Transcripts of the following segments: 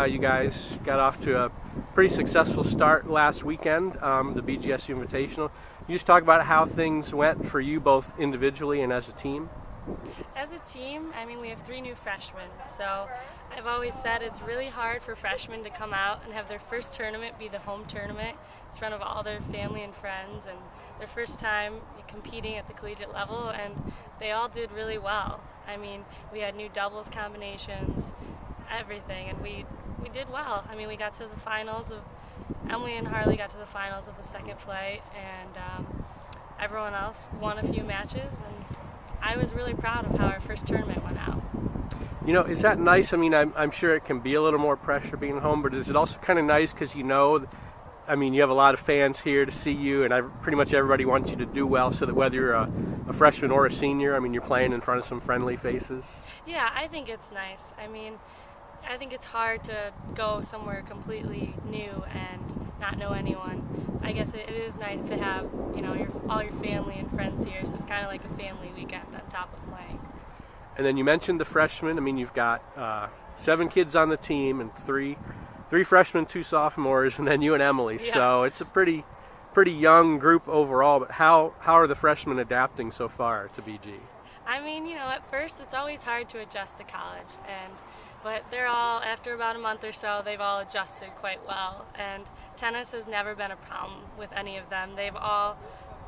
You guys got off to a pretty successful start last weekend, the BGSU Invitational. You just talk about how things went for you both individually and as a team? As a team, we have 3 new freshmen, so I've always said it's really hard for freshmen to come out and have their first tournament be the home tournament. It's in front of all their family and friends, and their first time competing at the collegiate level, and they all did really well. We had new doubles combinations, everything, and we did well. We got to the finals of, Emily and Harley got to the finals of the second flight, and everyone else won a few matches, and I was really proud of how our first tournament went out. Is that nice? I'm sure it can be a little more pressure being home, but is it also kind of nice because you have a lot of fans here to see you, and pretty much everybody wants you to do well, so that whether you're a freshman or a senior, you're playing in front of some friendly faces? Yeah, I think it's nice. I think it's hard to go somewhere completely new and not know anyone. I guess it is nice to have, all your family and friends here, so it's kind of like a family weekend on top of playing. And then you mentioned the freshmen. You've got 7 kids on the team and three freshmen, 2 sophomores, and then you and Emily. Yeah. So it's a pretty young group overall, but how are the freshmen adapting so far to BG? At first it's always hard to adjust to college, but they're all, after about a month or so, they've all adjusted quite well, and tennis has never been a problem with any of them. They've all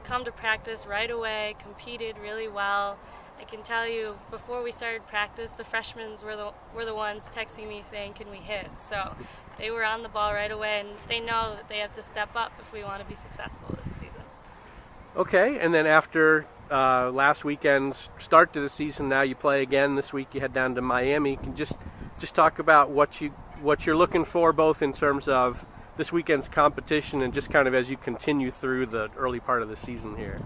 come to practice right away, competed really well. I can tell you, before we started practice, the freshmen were the ones texting me saying, "Can we hit?" So they were on the ball right away, and they know that they have to step up if we want to be successful this season. Okay, and then after last weekend's start to the season, now you play again this week. You head down to Miami. You can just talk about what you're looking for, both in terms of this weekend's competition and just kind of as you continue through the early part of the season here.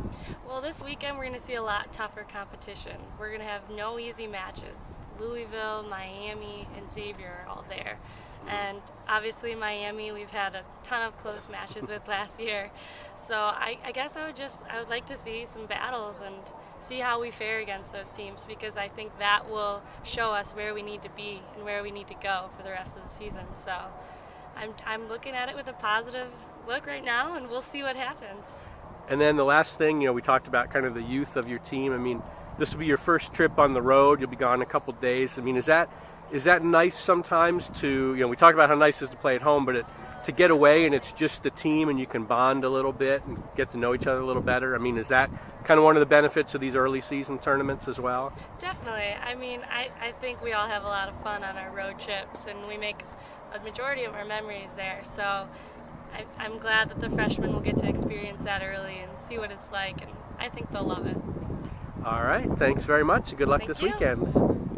Well, this weekend we're going to see a lot tougher competition. We're going to have no easy matches. Louisville, Miami, and Xavier are all there. And obviously Miami we've had a ton of close matches with last year. So I guess I would like to see some battles and see how we fare against those teams, because I think that will show us where we need to be and where we need to go for the rest of the season. So I'm looking at it with a positive look right now, and we'll see what happens. And then the last thing, we talked about kind of the youth of your team. This will be your first trip on the road. You'll be gone a couple days. Is that nice sometimes to, we talked about how nice it is to play at home, but to get away and it's just the team and you can bond a little bit and get to know each other a little better? Is that kind of one of the benefits of these early season tournaments as well? Definitely. I think we all have a lot of fun on our road trips, and we make a majority of our memories there. So I'm glad that the freshmen will get to experience that early and see what it's like, and I think they'll love it. All right. Thanks very much. Good luck Thank this you. weekend.